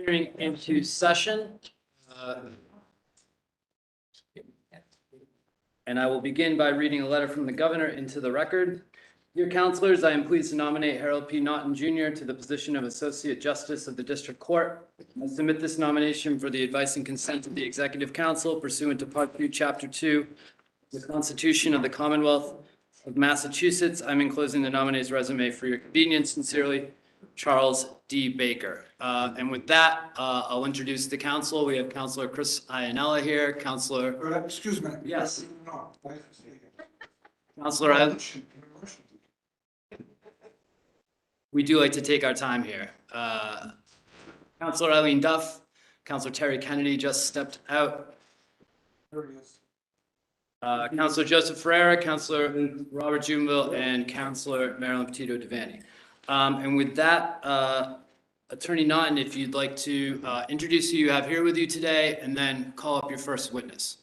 Hearing into session. And I will begin by reading a letter from the governor into the record. Dear councilors, I am pleased to nominate Harold P. Naughton Jr. to the position of Associate Justice of the District Court. I submit this nomination for the advice and consent of the Executive Council pursuant to Part 2, Chapter 2, the Constitution of the Commonwealth of Massachusetts. I'm enclosing the nominee's resume for your convenience. Sincerely, Charles D. Baker. And with that, I'll introduce the council. We have Councilor Chris Iannella here, Councilor. Excuse me. Yes. No. Councilor, we do like to take our time here. Councilor Eileen Duff, Councilor Terry Kennedy just stepped out. There he is. Councilor Joseph Ferreira, Councilor Robert Jumeville, and Councilor Marilyn Petito Devaney. And with that, Attorney Naughton, if you'd like to introduce who you have here with you today, and then call up your first witness.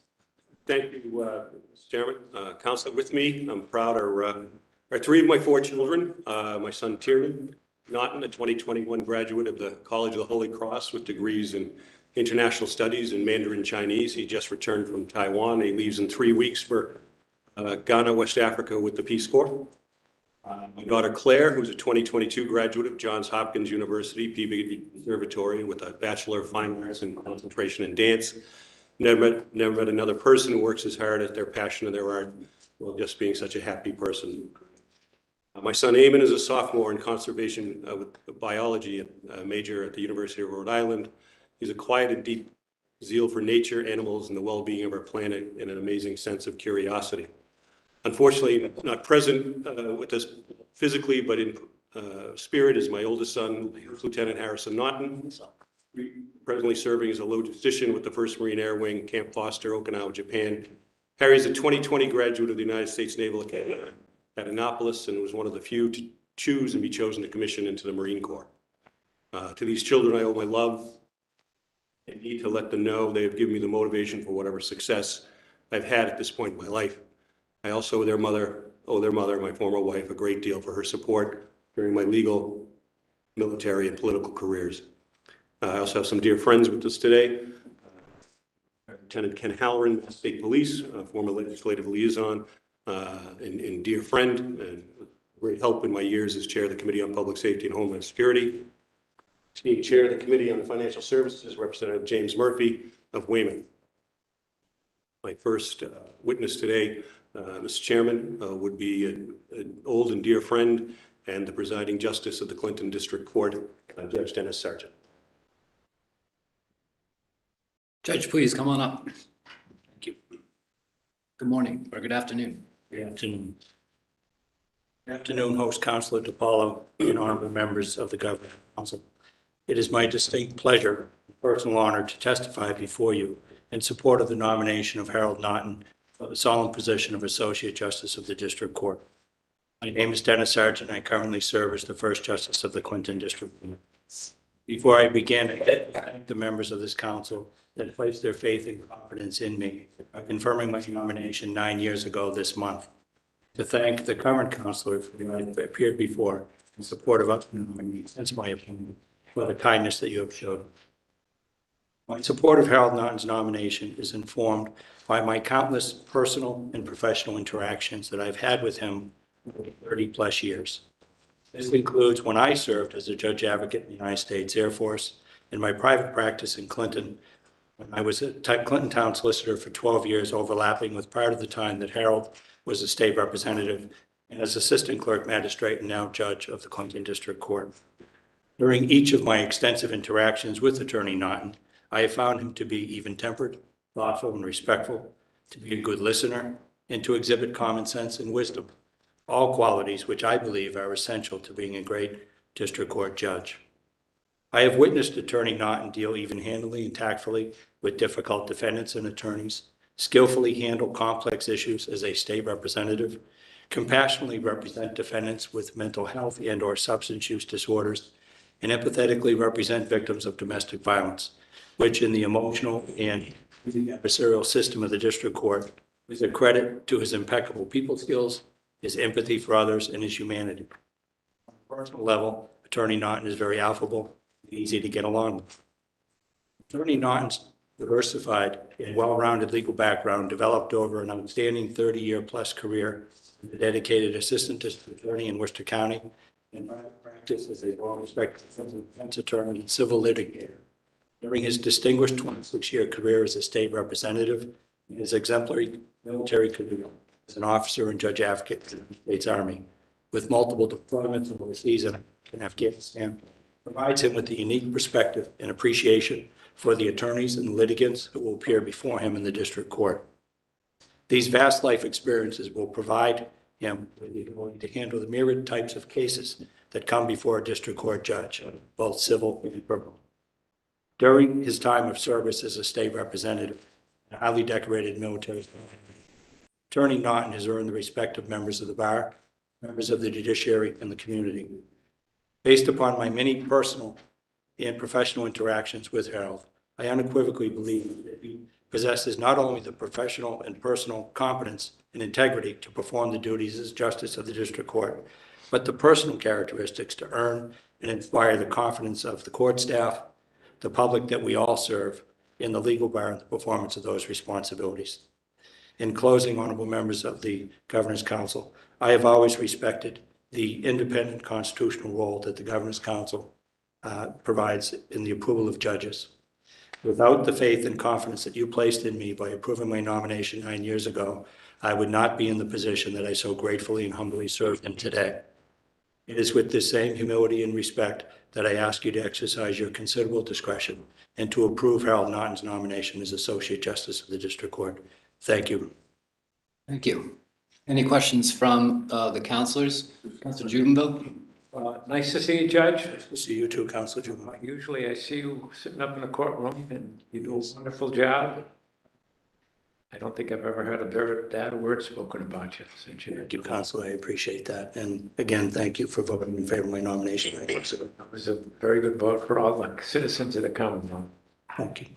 Thank you, Mr. Chairman. Councilor, with me, I'm proud are three of my four children. My son Tiernan Naughton, a 2021 graduate of the College of the Holy Cross with degrees in International Studies and Mandarin Chinese. He just returned from Taiwan. He leaves in 3 weeks for Ghana, West Africa with the Peace Corps. My daughter Claire, who's a 2022 graduate of Johns Hopkins University Peabody Conservatory with a Bachelor of Fine Arts in Concentration in Dance. Never met another person who works as hard at their passion and their art while just being such a happy person. My son Eamon is a sophomore in conservation with biology, a major at the University of Rhode Island. He's a quiet and deep zeal for nature, animals, and the well-being of our planet, and an amazing sense of curiosity. Unfortunately, not present with us physically, but in spirit is my oldest son, Lieutenant Harrison Naughton, presently serving as a logistician with the 1st Marine Air Wing, Camp Foster, Okinawa, Japan. Harry's a 2020 graduate of the United States Naval Academy at Annapolis and was one of the few to choose and be chosen to commission into the Marine Corps. To these children, I owe my love and need to let them know they have given me the motivation for whatever success I've had at this point in my life. I also owe their mother, my former wife, a great deal for her support during my legal, military, and political careers. I also have some dear friends with us today. Lieutenant Ken Halloran, State Police, former legislative liaison, and dear friend, and great help in my years as chair of the Committee on Public Safety and Homeland Security. Being chair of the Committee on Financial Services, Representative James Murphy of Weymouth. My first witness today, Mr. Chairman, would be an old and dear friend and the presiding justice of the Clinton District Court, Judge Dennis Sargent. Judge, please come on up. Thank you. Good morning or good afternoon. Good afternoon. Good afternoon, host Councilor DePalo and honorable members of the Governing Council. It is my distinct pleasure and personal honor to testify before you in support of the nomination of Harold Naughton for the solemn position of Associate Justice of the District Court. My name is Dennis Sargent, and I currently serve as the first Justice of the Clinton District. Before I begin, I thank the members of this council that placed their faith and confidence in me by confirming my nomination 9 years ago this month. To thank the current councilor who I appeared before in support of us since my appointment for the kindness that you have showed. My support of Harold Naughton's nomination is informed by my countless personal and professional interactions that I've had with him over 30 plus years. This includes when I served as a judge advocate in the United States Air Force, in my private practice in Clinton, when I was a Clinton town solicitor for 12 years, overlapping with prior to the time that Harold was a state representative, and as assistant clerk magistrate and now judge of the Clinton District Court. During each of my extensive interactions with Attorney Naughton, I have found him to be even-tempered, thoughtful, and respectful, to be a good listener, and to exhibit common sense and wisdom, all qualities which I believe are essential to being a great district court judge. I have witnessed Attorney Naughton deal even-handedly and tactfully with difficult defendants and attorneys, skillfully handle complex issues as a state representative, compassionately represent defendants with mental health and/or substance use disorders, and empathetically represent victims of domestic violence, which in the emotional and adversarial system of the district court is a credit to his impeccable people skills, his empathy for others, and his humanity. On a personal level, Attorney Naughton is very affable, easy to get along with. Attorney Naughton's diversified and well-rounded legal background developed over an outstanding 30-year-plus career as a dedicated assistant district attorney in Worcester County and practice as a well-respected defense attorney and civil litigator. During his distinguished 26-year career as a state representative, and his exemplary military career as an officer and judge advocate for the States Army, with multiple deployments overseas and in Afghanistan, provides him with a unique perspective and appreciation for the attorneys and litigants who will appear before him in the district court. These vast life experiences will provide him with the ability to handle the myriad types of cases that come before a district court judge, both civil and criminal. During his time of service as a state representative, a highly decorated military, Attorney Naughton has earned the respect of members of the bar, members of the judiciary, and the community. Based upon my many personal and professional interactions with Harold, I unequivocally believe that he possesses not only the professional and personal competence and integrity to perform the duties as justice of the district court, but the personal characteristics to earn and inspire the confidence of the court staff, the public that we all serve, in the legal bar and the performance of those responsibilities. In closing, honorable members of the Governor's Council, I have always respected the independent constitutional role that the Governor's Council provides in the approval of judges. Without the faith and confidence that you placed in me by approving my nomination 9 years ago, I would not be in the position that I so gratefully and humbly serve in today. It is with this same humility and respect that I ask you to exercise your considerable discretion and to approve Harold Naughton's nomination as Associate Justice of the District Court. Thank you. Thank you. Any questions from the councilors? Councilor Jubenville? Nice to see you, Judge. Nice to see you too, Councilor Jubenville. Usually I see you sitting up in the courtroom and you do a wonderful job. I don't think I've ever heard a bad word spoken about you since you. Thank you, Councilor. I appreciate that. And again, thank you for voting in favor of my nomination. It was a very good vote for all the citizens of the Commonwealth. Thank you.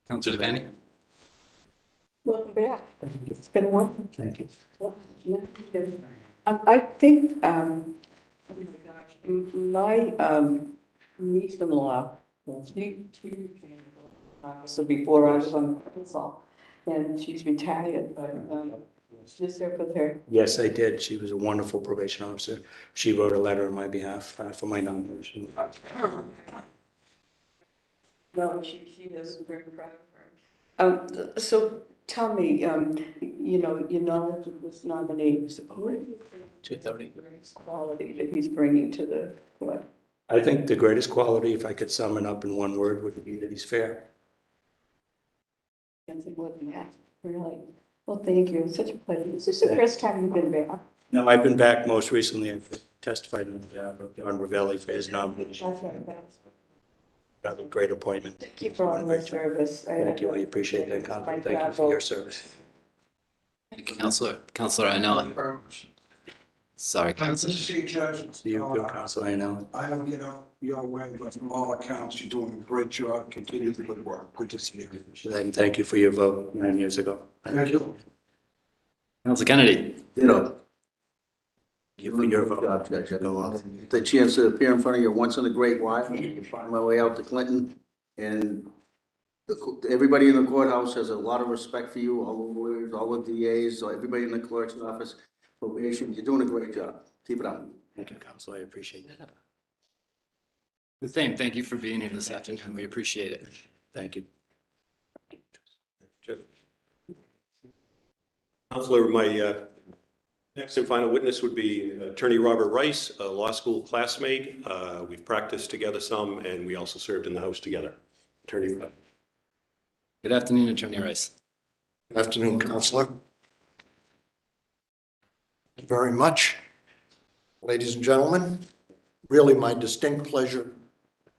Councilor Devaney? Welcome back. It's been a while. Thank you. I think, oh my gosh, my niece-in-law, so before I was on the council, and she's retired, but just there with her. Yes, I did. She was a wonderful probation officer. She wrote a letter on my behalf for my nomination. No, she is very proud of her. So tell me, your knowledge of this nominee, what do you think the greatest quality that he's bringing to the court? I think the greatest quality, if I could sum it up in one word, would be that he's fair. Something more than that, really. Well, thank you. It's such a pleasure. Is this the first time you've been back? No, I've been back most recently and testified on behalf of John Ravelli for his nomination. That's right. That's- Another great appointment. Thank you for all your service. Thank you. I appreciate that, Councilor. Thank you for your service. Thank you, Councilor. Councilor, I know. Sorry, Nice to Councilor. see you, Judge. See you, good Councilor. I know. I don't get out your way, but from all accounts, you're doing a great job. Continue the good work. Good to see you. And thank you for your vote 9 years ago. Thank you. Councilor Kennedy? Ditto. Thank you for your vote. Job, Judge. The chance to appear in front of you once in a great while, and find my way out to Clinton. And everybody in the courthouse has a lot of respect for you, all the lawyers, all the DAs, so everybody in the clerk's office, probation, you're doing a great job. Keep it up. Thank you, Councilor. I appreciate that. The same. Thank you for being here this afternoon. We appreciate it. Thank you. Counselor, my next and final witness would be Attorney Robert Rice, a law school classmate. We've practiced together some, and we also served in the House together. Attorney Rice. Good afternoon, Attorney Rice. Good afternoon, Counselor. Thank you very much. Ladies and gentlemen, really my distinct pleasure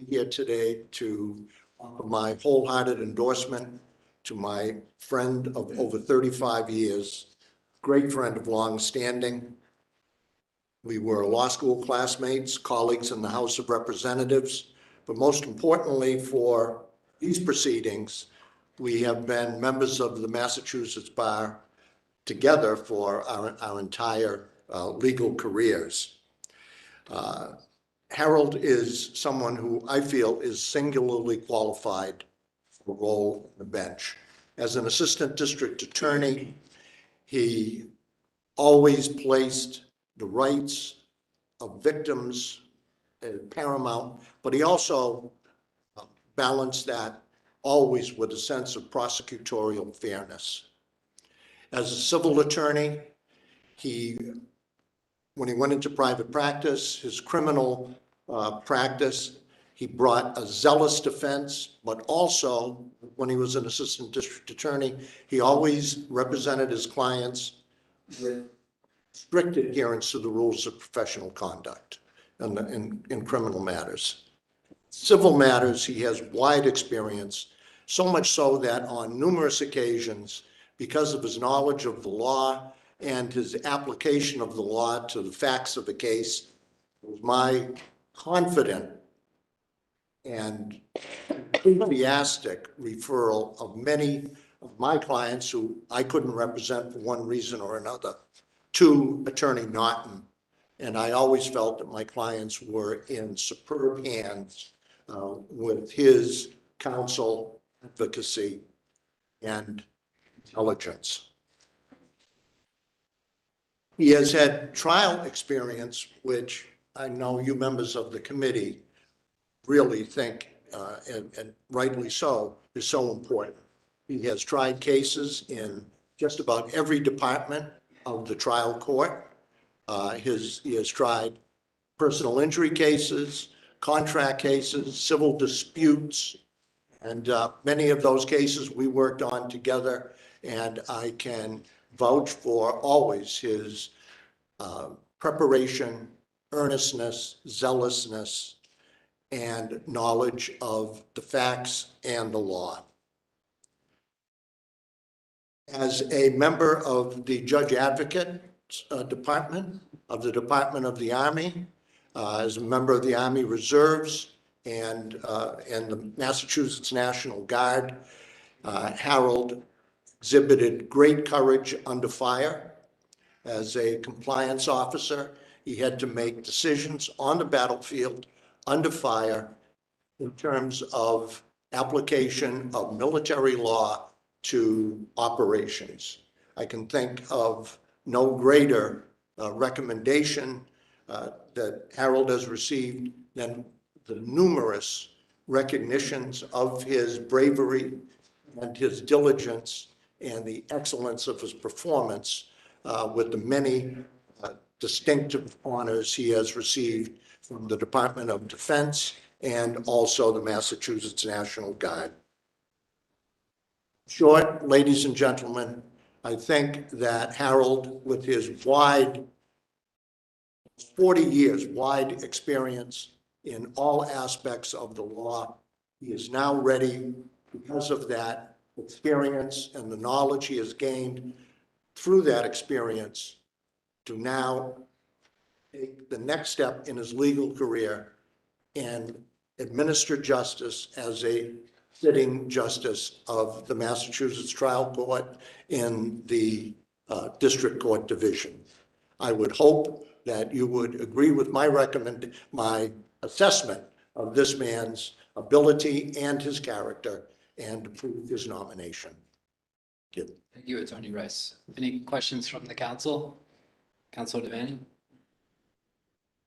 here today to offer my wholehearted endorsement to my friend of over 35 years, great friend of long standing. We were law school classmates, colleagues in the House of Representatives, but most importantly for these proceedings, we have been members of the Massachusetts Bar together for our entire legal careers. Harold is someone who I feel is singularly qualified for the role on the bench. As an assistant district attorney, he always placed the rights of victims as paramount, but he also balanced that always with a sense of prosecutorial fairness. As a civil attorney, when he went into private practice, his criminal practice, he brought a zealous defense, but also when he was an assistant district attorney, he always represented his clients with strict adherence to the rules of professional conduct in criminal matters. Civil matters, he has wide experience, so much so that on numerous occasions, because of his knowledge of the law and his application of the law to the facts of the case, it was my confident and enthusiastic referral of many of my clients who I couldn't represent for one reason or another to Attorney Naughton. And I always felt that my clients were in superb hands with his counsel, advocacy, and intelligence. He has had trial experience, which I know you members of the committee really think, and rightly so, is so important. He has tried cases in just about every department of the trial court. He has tried personal injury cases, contract cases, civil disputes, and many of those cases we worked on together, and I can vouch for always his preparation, earnestness, zealousness, and knowledge of the facts and the law. As a member of the Judge Advocate Department of the Department of the Army, as a member of the Army Reserves and the Massachusetts National Guard, Harold exhibited great courage under fire. As a compliance officer, he had to make decisions on the battlefield under fire in terms of application of military law to operations. I can think of no greater recommendation that Harold has received than the numerous recognitions of his bravery and his diligence and the excellence of his performance with the many distinctive honors he has received from the Department of Defense and also the Massachusetts National Guard. Short, ladies and gentlemen, I think that Harold, with his 40 years wide experience in all aspects of the law, he is now ready, because of that experience and the knowledge he has gained through that experience, to now take the next step in his legal career and administer justice as a sitting justice of the Massachusetts Trial Court in the District Court Division. I would hope that you would agree with my assessment of this man's ability and his character and approve his nomination. Thank you. Thank you, Attorney Rice. Any questions from the council? Councilor Devaney?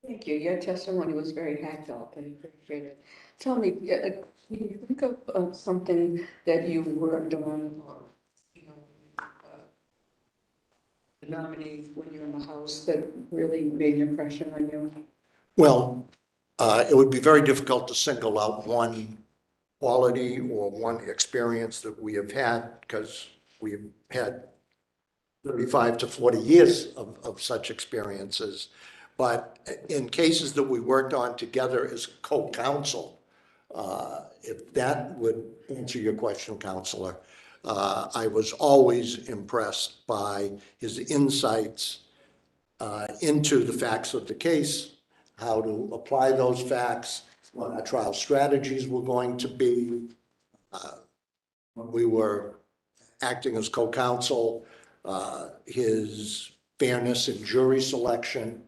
Thank you. Your testimony was very heartfelt. I appreciate it. Tell me, can you think of something that you worked on or, nominee when you're in the House that really made an impression on you? Well, it would be very difficult to single out one quality or one experience that we have had, because we've had 35 to 40 years of such experiences. But in cases that we worked on together as co-counsel, if that would answer your question, Counselor, I was always impressed by his insights into the facts of the case, how to apply those facts, what our trial strategies were going to be. When we were acting as co-counsel, his fairness in jury selection.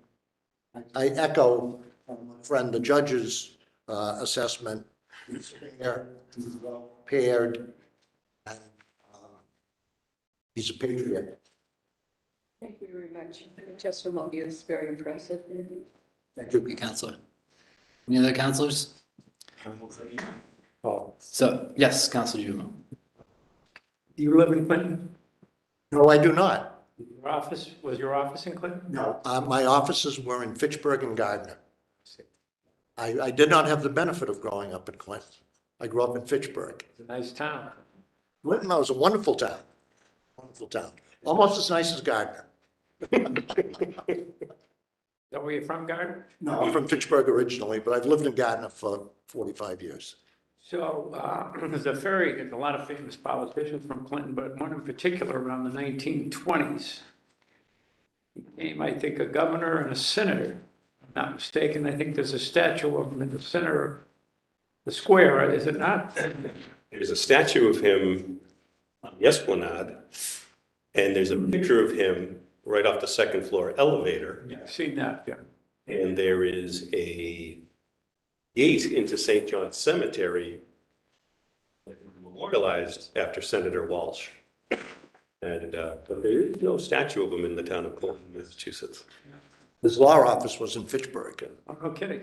I echo friend, the judge's assessment, he's fair, he's well prepared, and he's a patriot. Thank you very much. Your testimony is very impressive. Thank you. Thank you, Counselor. Any other counselors? Paul, So, yes, Counselor Jumo. do you live in Clinton? No, I do not. Was your office in Clinton? No. My offices were in Fitchburg and Gardner. I did not have the benefit of growing up in Clinton. I grew up in Fitchburg. It's a nice town. Clinton was a wonderful town. Wonderful town. Almost as nice as Gardner. Is that where you're from, Gardner? No, I'm from Fitchburg originally, but I've lived in Gardner for 45 years. So there's a lot of famous politicians from Clinton, but one in particular around the 1920s. He became, I think, a governor and a senator. If I'm not mistaken, I think there's a statue of him in the center of the square, is it not? There's a statue of him on the Esplanade, and there's a picture of him right off the second floor elevator. Yeah, I've seen that, yeah. And there is a gate into St. John's Cemetery memorialized after Senator Walsh. And but there is no statue of him in the town of Clinton, Massachusetts. His law office was in Fitchburg. Oh, no kidding.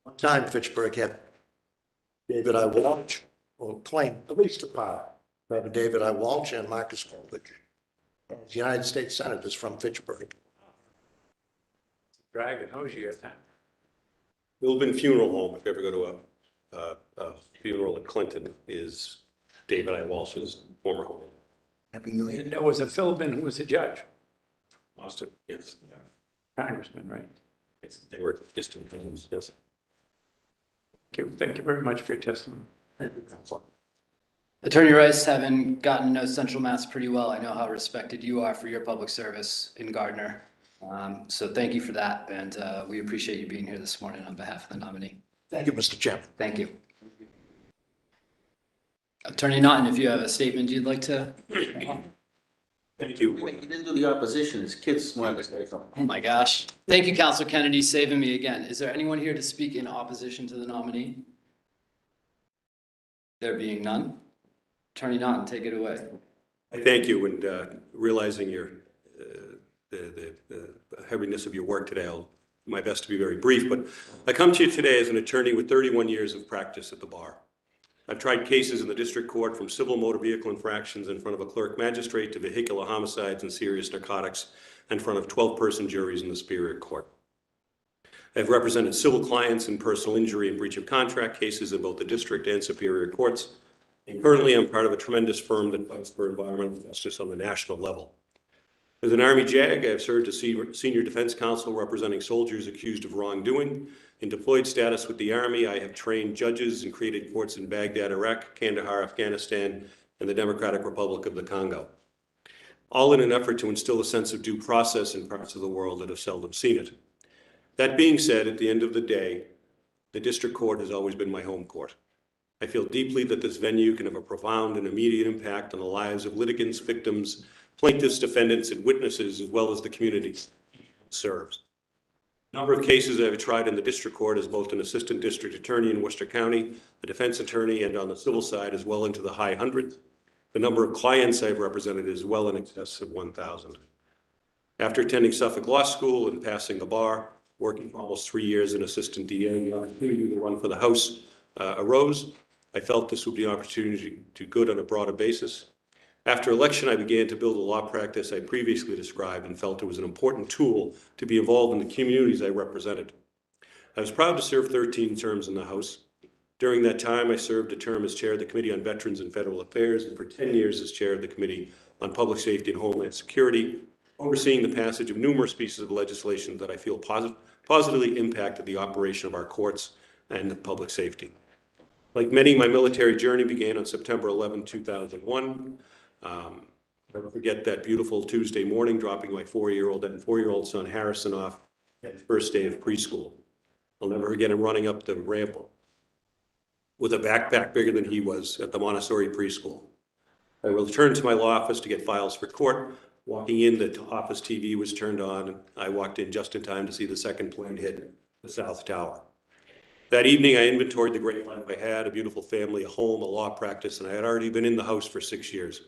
One time Fitchburg had David I. Walsh, or claimed at least a part, by David I. Walsh and Marcus Coolidge. United States Senators from Fitchburg. Dragon Hosier at that. Philbin Funeral Home, if you ever go to a funeral at Clinton, is David I. Walsh's former home. Happy New Year. And there was a Philbin who was a judge, Austin, yes. congressman, right? They were distant friends, yes. Thank you very much for your testimony. Attorney Rice, having gotten to know Central Mass pretty well, I know how respected you are for your public service in Gardner. So thank you for that, and we appreciate you being here this morning on behalf of the nominee. Thank you, Mr. Chairman. Thank you. Attorney Naughton, if you have a statement you'd like to. Thank you. He didn't do the opposition, his kids wanted to say something. Oh my gosh. Thank you, Counselor Kennedy, saving me again. Is there anyone here to speak in opposition to the nominee? There being none. Attorney Naughton, take it away. I thank you, and realizing the heaviness of your work today, I'll do my best to be very brief, but I come to you today as an attorney with 31 years of practice at the bar. I've tried cases in the district court from civil motor vehicle infractions in front of a clerk magistrate to vehicular homicides and serious narcotics in front of 12-person juries in the Superior Court. I've represented civil clients in personal injury and breach of contract cases in both the district and Superior Courts. And currently, I'm part of a tremendous firm that fights for environmental justice on the national level. As an Army JAG, I have served as senior defense counsel representing soldiers accused of wrongdoing. In deployed status with the Army, I have trained judges and created courts in Baghdad, Iraq, Kandahar, Afghanistan, and the Democratic Republic of the Congo, all in an effort to instill a sense of due process in parts of the world that have seldom seen it. That being said, at the end of the day, the district court has always been my home court. I feel deeply that this venue can have a profound and immediate impact on the lives of litigants, victims, plaintiffs, defendants, and witnesses, as well as the communities it serves. A number of cases I've tried in the district court as both an assistant district attorney in Worcester County, a defense attorney, and on the civil side as well into the high hundreds. The number of clients I've represented is well in excess of 1,000. After attending Suffolk Law School and passing the bar, working for almost 3 years in assistant DA, the opportunity to run for the House arose. I felt this would be an opportunity to do good on a broader basis. After election, I began to build a law practice I previously described and felt it was an important tool to be involved in the communities I represented. I was proud to serve 13 terms in the House. During that time, I served a term as chair of the Committee on Veterans and Federal Affairs, and for 10 years as chair of the Committee on Public Safety and Homeland Security, overseeing the passage of numerous pieces of legislation that I feel positively impacted the operation of our courts and public safety. Like many, my military journey began on September 11, 2001. I'll never forget that beautiful Tuesday morning, dropping my 4-year-old son Harrison off at his first day of preschool. I'll never forget him running up the ramp with a backpack bigger than he was at the Montessori preschool. I returned to my law office to get files for court. Walking in, the office TV was turned on, and I walked in just in time to see the second plane hit the South Tower. That evening, I inventoried the great life I had, a beautiful family, a home, a law practice, and I had already been in the house for 6 years.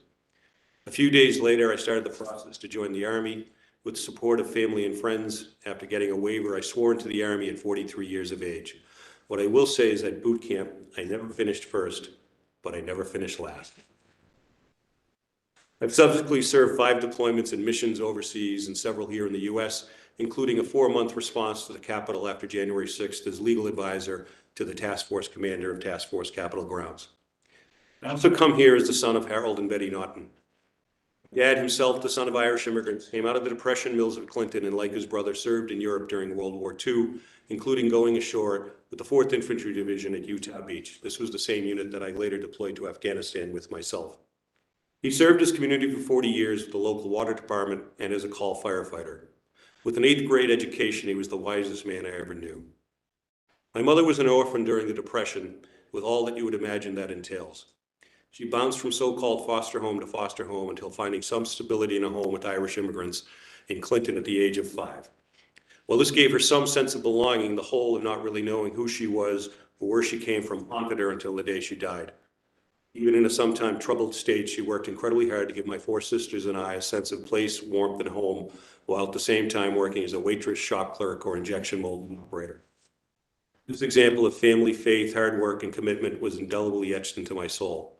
A few days later, I started the process to join the Army with the support of family and friends. After getting a waiver, I swore into the Army at 43 years of age. What I will say is at boot camp, I never finished first, but I never finished last. I've subsequently served 5 deployments and missions overseas and several here in the U.S., including a 4-month response to the Capitol after January 6th as legal advisor to the Task Force Commander of Task Force Capitol Grounds. I also come here as the son of Harold and Betty Naughton. Dad himself, the son of Irish immigrants, came out of the Depression mills of Clinton and, like his brother, served in Europe during World War II, including going ashore with the 4th Infantry Division at Utah Beach. This was the same unit that I later deployed to Afghanistan with myself. He served his community for 40 years with the local water department and as a call firefighter. With an 8th grade education, he was the wisest man I ever knew. My mother was an orphan during the Depression, with all that you would imagine that entails. She bounced from so-called foster home to foster home until finding some stability in a home with Irish immigrants in Clinton at the age of 5. While this gave her some sense of belonging, the whole of not really knowing who she was or where she came from haunted her until the day she died. Even in a sometimes troubled state, she worked incredibly hard to give my 4 sisters and I a sense of place, warmth, and home, while at the same time working as a waitress, shop clerk, or injection molding operator. This example of family, faith, hard work, and commitment was indelibly etched into my soul.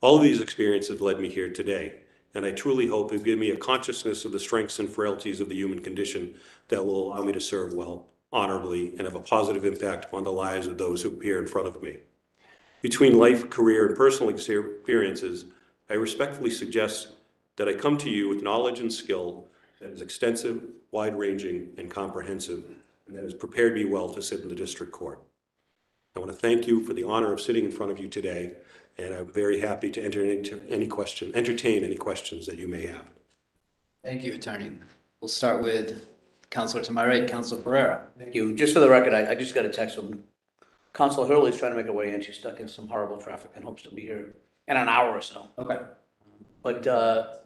All of these experiences led me here today, and I truly hope it gives me a consciousness of the strengths and frailties of the human condition that will allow me to serve well, honorably, and have a positive impact upon the lives of those who appear in front of me. Between life, career, and personal experiences, I respectfully suggest that I come to you with knowledge and skill that is extensive, wide-ranging, and comprehensive, and that has prepared me well to sit in the district court. I want to thank you for the honor of sitting in front of you today, and I'm very happy to entertain any questions that you may have. Thank you, Attorney. We'll start with Counselor to my right, Counselor Pereira. Thank you. Just for the record, I just got a text from Councilor Hurley's trying to make her way in. She's stuck in some horrible traffic and hopes to be here in an hour or so. Okay. But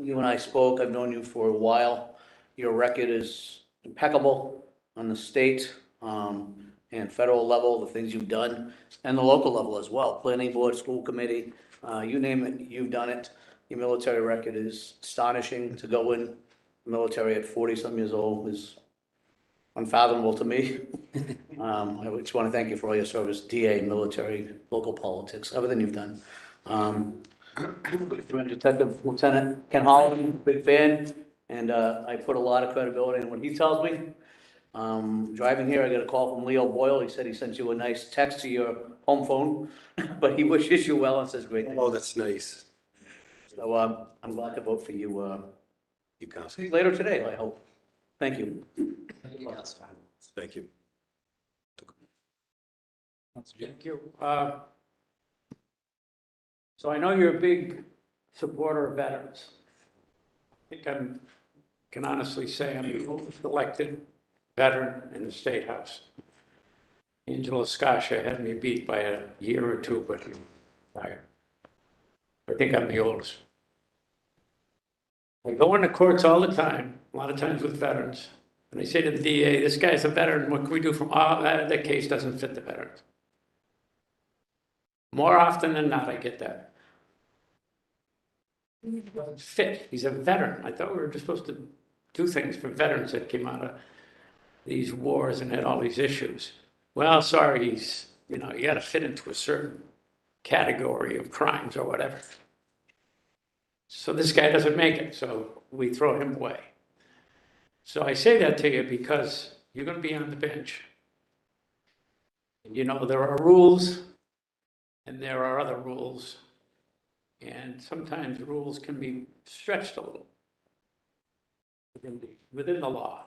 you and I spoke. I've known you for a while. Your record is impeccable on the state and federal level, the things you've done, and the local level as well. Planning board, school committee, you name it, you've done it. Your military record is astonishing. To go in the military at 40-some years old is unfathomable to me. I just want to thank you for all your service, DA, military, local politics, everything you've done. Detective Lieutenant Ken Holland, big fan, and I put a lot of credibility in what he tells me. Driving here, I got a call from Leo Boyle. He said he sent you a nice text to your home phone, but he wishes you well and says great things. Oh, that's nice. So I'm glad to vote for you You, Counselor. later today, I hope. Thank you. Thank you. Thank you. So I know you're a big supporter of veterans. I think I can honestly say I'm the oldest elected veteran in the State House. Angela Scotia had me beat by a year or two, but I think I'm the oldest. I go into courts all the time, a lot of times with veterans, and they say to the DA, this guy's a veteran, what can we do from, that case doesn't fit the veterans. More often than not, I get that. He doesn't fit, he's a veteran. I thought we were just supposed to do things for veterans that came out of these wars and had all these issues. Well, sorry, he's, you got to fit into a certain category of crimes or whatever. So this guy doesn't make it, so we throw him away. So I say that to you because you're going to be on the bench. There are rules and there are other rules, and sometimes rules can be stretched a little within the law.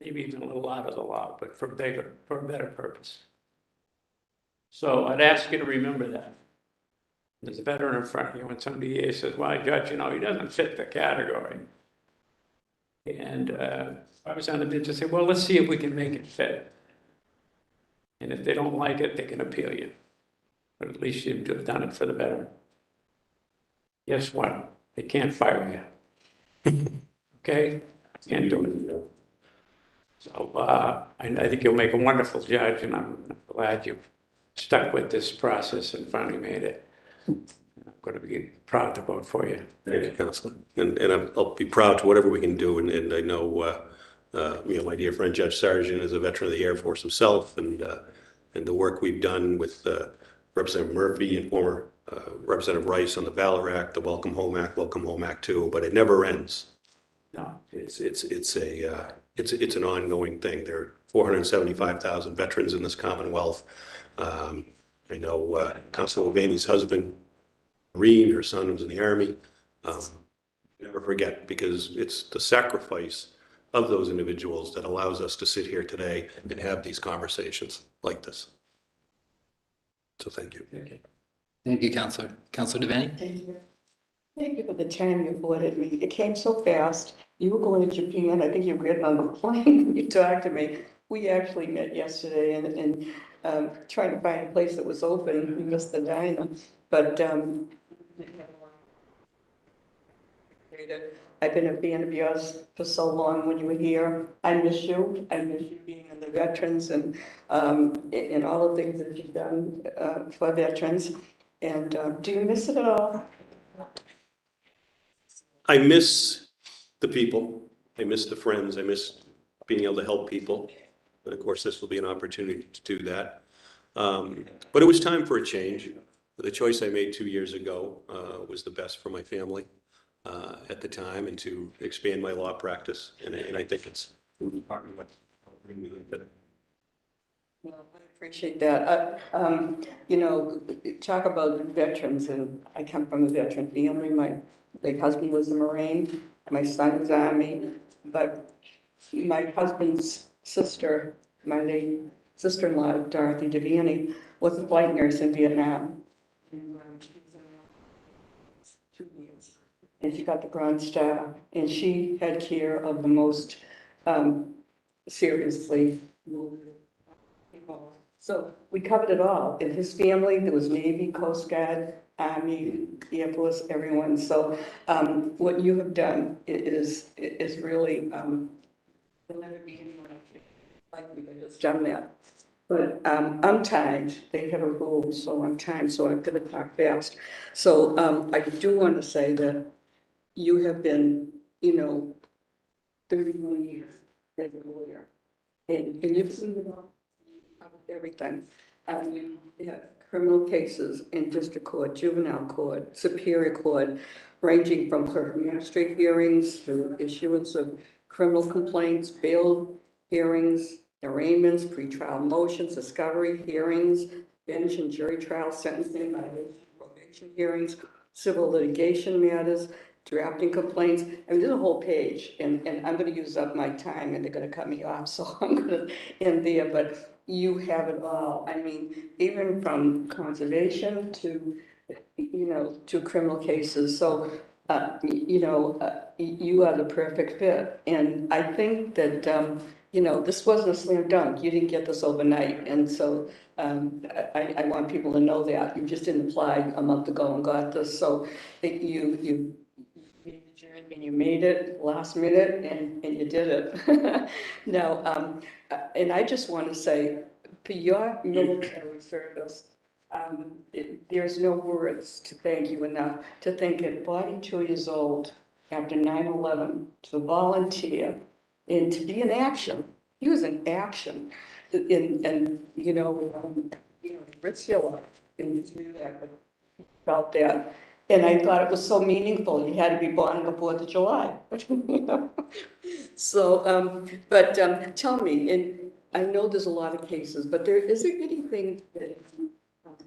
Maybe even a little out of the law, but for a better purpose. So I'd ask you to remember that. There's a veteran in front of you when somebody says, well, Judge, he doesn't fit the category. And I was on the bench and say, well, let's see if we can make it fit. And if they don't like it, they can appeal you. But at least you've done it for the veteran. Guess what? They can't fire you. Okay? Can't do it. So I think you'll make a wonderful judge, and I'm glad you stuck with this process and finally made it. I'm going to be proud to vote for you. Thank you, Counselor. And I'll be proud to whatever we can do. And I know, my dear friend Judge Sargent is a veteran of the Air Force himself, and the work we've done with Representative Murphy and former Representative Rice on the Valor Act, the Welcome Home Act 2, but it never ends. No, It's an ongoing thing. There are 475,000 veterans in this Commonwealth. I know Councilor Mulvaney's husband, Marine, her son was in the Army. Never forget, because it's the sacrifice of those individuals that allows us to sit here today and have these conversations like this. So thank you. Thank you, Counselor. Counselor Devaney? Thank you. Thank you for the time you afforded me. It came so fast. You were going to Japan. I think you were getting on the plane when you talked to me. We actually met yesterday and trying to find a place that was open. We missed the diner, but I've been a fan of yours for so long when you were here. I miss you. I miss you being in the veterans and all the things that you've done for veterans. And do you miss it at all? I miss the people. I miss the friends. I miss being able to help people. And of course, this will be an opportunity to do that. But it was time for a change. The choice I made 2 years ago was the best for my family at the time, and to expand my law practice. And I think it's part of what bring me today. Well, I appreciate that. You know, talk about veterans, and I come from a veteran family. My late husband was a Marine, my son was Army, but my husband's sister, my late sister-in-law, Dorothy Devaney, was a flight nurse in Vietnam. And she was in 2 years, and she got the Bronze Star, and she had care of the most seriously wounded people. So we covered it all. In his family, there was Navy, Coast Guard, Army, Air Force, everyone. So what you have done is really, there'll never be anyone like you that has done that. But I'm timed. They have a rule, so I'm timed, so I'm going to talk fast. So I do want to say that you have been, 31 years as a lawyer. And you've seen it all, everything. You have criminal cases in district court, juvenile court, superior court, ranging from clerk of magistrate hearings to issuance of criminal complaints, bail hearings, arraignments, pretrial motions, discovery hearings, bench and jury trial, sentencing, probation hearings, civil litigation matters, drafting complaints. I mean, there's a whole page, and I'm going to use up my time, and they're going to cut me off, so I'm going to end there. But you have it all. I mean, even from conservation to, to criminal cases. So, you are the perfect fit. And I think that, this wasn't a slam dunk. You didn't get this overnight. And so I want people to know that. You just didn't apply a month ago and got this. So you made the journey and you made it last minute and you did it. Now, and I just want to say, for your military service, there's no words to thank you enough. To think at 42 years old, after 9/11, to volunteer and to be in action. He was in action, Rich Hiller, and you knew that about that. And I thought it was so meaningful. You had to be born on the 4th of July. So, but tell me, and I know there's a lot of cases, but is there anything that you also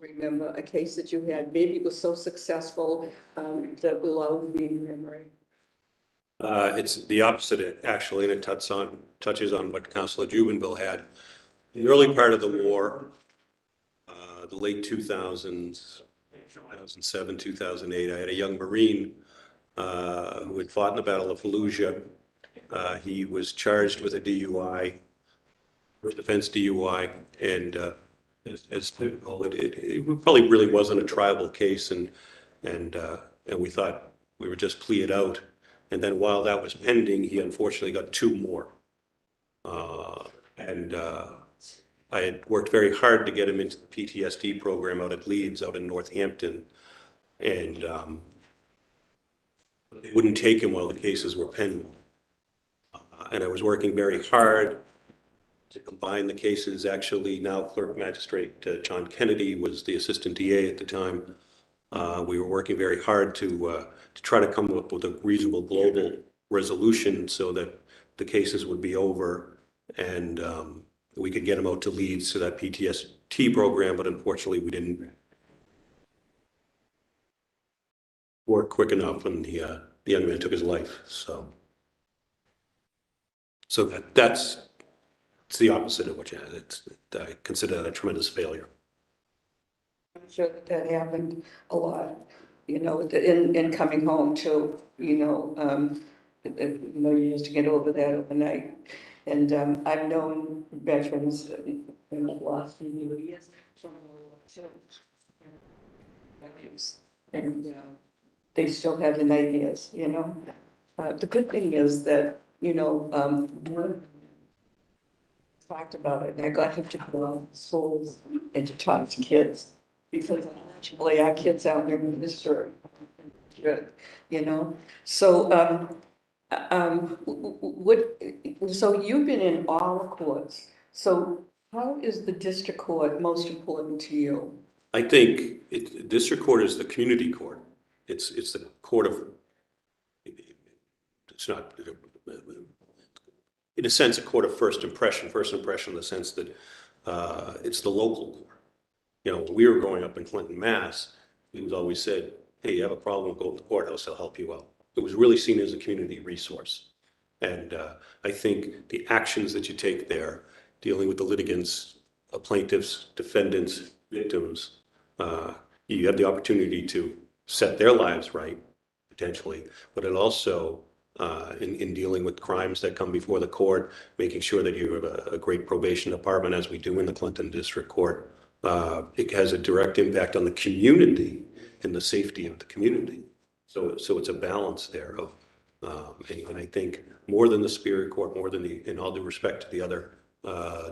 remember, a case that you had, maybe it was so successful that will always be in memory? It's the opposite, actually, and it touches on what Councilor Jubenville had. In the early part of the war, the late 2000s, 2007, 2008, I had a young Marine who had fought in the Battle of Fallujah. He was charged with a DUI, defense DUI, and as typical, it probably really wasn't a triable case, and we thought we were just pleaded out. And then while that was pending, he unfortunately got 2 more. I had worked very hard to get him into the PTSD program out at Leeds, out in Northampton. And it wouldn't take him while the cases were pending. And I was working very hard to combine the cases. Actually, now Clerk Magistrate John Kennedy was the Assistant DA at the time. We were working very hard to try to come up with a reasonable global resolution so that the cases would be over and we could get him out to Leeds to that PTSD program, but unfortunately we didn't work quick enough and the young man took his life. So that's it's the opposite of what you had. I consider that a tremendous failure. I'm sure that happened a lot, you know, in coming home too, you know, you used to get over that overnight. And I've known veterans in the last few years from abuse, and they still have the nightmares, you know. The good thing is that, you know, one talked about it, and I got him to go out to schools and to talk to kids, because unfortunately our kids out there in this story, good, you know. So, so you've been in all the courts. So how is the district court most important to you? I think district court is the community court. It's the court of, it's not, in a sense, a court of first impression in the sense that it's the local court. You know, when we were growing up in Clinton, Mass, it was always said, hey, you have a problem, go to the courthouse, they'll help you out. It was really seen as a community resource. And I think the actions that you take there, dealing with the litigants, plaintiffs, defendants, victims, you have the opportunity to set their lives right, potentially, but it also, in dealing with crimes that come before the court, making sure that you have a great probation department, as we do in the Clinton District Court, it has a direct impact on the community and the safety of the community. So it's a balance there of, and I think more than the Superior Court, more than in all due respect to the other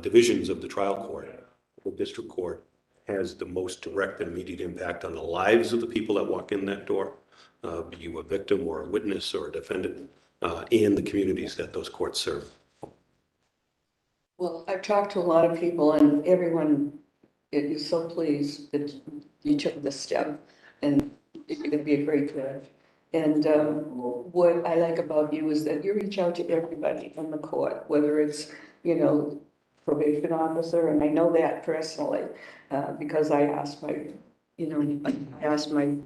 divisions of the trial court, the District Court has the most direct and immediate impact on the lives of the people that walk in that door, be you a victim or a witness or a defendant, and the communities that those courts serve. Well, I've talked to a lot of people, and everyone is so pleased that you took this step, and you're going to be a great judge. And what I like about you is that you reach out to everybody in the court, whether it's, you know, probation officer, and I know that personally, because I asked my, you know, I asked my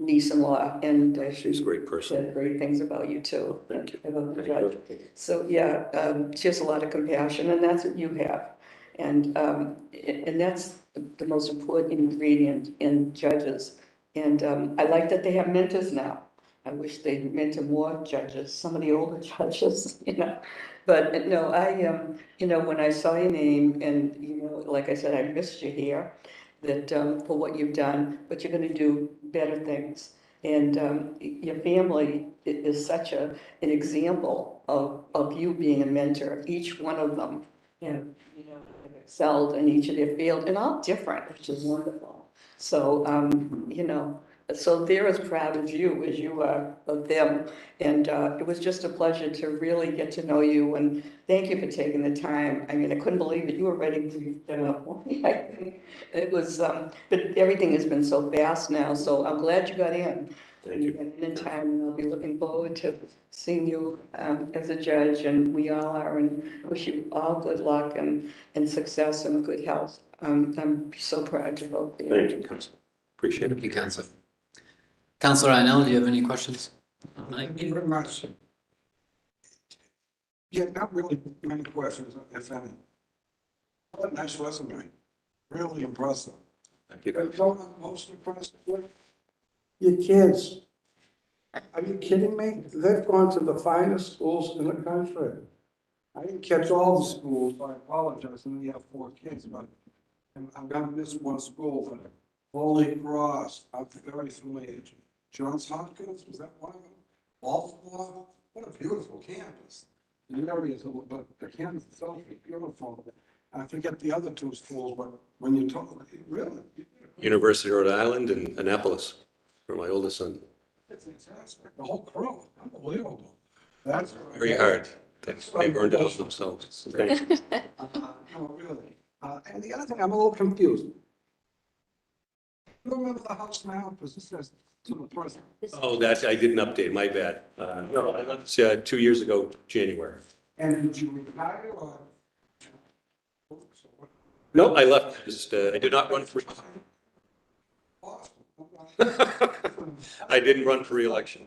niece-in-law, and She's a great person. said great things about you too. Thank you. About the Thank judge. you. So, yeah, she has a lot of compassion, and that's what you have. And that's the most important ingredient in judges. And I like that they have mentors now. I wish they'd mentor more judges, some of the older judges, you know. But no, you know, when I saw your name, and, you know, like I said, I missed you here, that for what you've done, but you're going to do better things. And your family is such an example of you being a mentor. Each one of them, you know, have excelled in each of their fields, and all different, which is wonderful. So, you know, so they're as proud of you as you are of them. And it was just a pleasure to really get to know you, and thank you for taking the time. I mean, I couldn't believe it. You were ready to get up. I think it was, but everything has been so fast now, so I'm glad you got in. Thank you. And in time, and I'll be looking forward to seeing you as a judge, and we all are, and wish you all good luck and success and good health. I'm so proud of both of you. Thank you, Council. Appreciate it. Thank you, Councilor. Councilor Inell, do you have any questions? Thank you very much. Yeah, not really many questions, if any. What a nice resume. Really impressive. Thank you. You know what I'm most impressed with? Your kids. Are you kidding me? They've gone to the finest schools in the country. I didn't catch all the schools, so I apologize, and you have 4 kids, but I'm gonna miss one school, but Holy Cross, I'm very familiar. Johns Hopkins, was that one of them? Baltimore, what a beautiful campus. the areas, but the campus itself is beautiful. I forget the other two schools, but when you talk, really, University of Rhode Island and Annapolis for my oldest son. it's fantastic. The whole crew, unbelievable. That's Very hard. They've earned it out themselves. Thank you. No, really. And the other thing, I'm a little confused. You remember the house now? Because this says to the present. Oh, that, I didn't update, my bad. No, I left 2 years ago, January. And did you retire or? No, I left, just, I did not run for, I didn't run for reelection.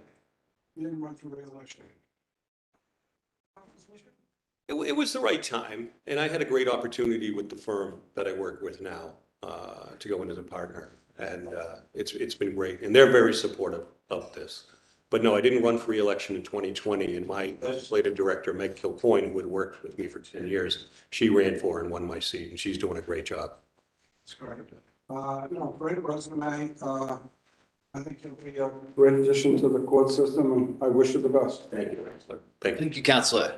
You didn't run for reelection. It was the right time, and I had a great opportunity with the firm that I work with now to go in as a partner. And it's been great, and they're very supportive of this. But no, I didn't run for reelection in 2020, and my legislative director, Meg Kilcoyne, who had worked with me for 10 years, she ran for and won my seat, and she's doing a great job. That's great. No, great resume. I think you'll be a great addition to the court system, and I wish you the best. Thank you, Counselor. Thank you. Thank you, Counselor.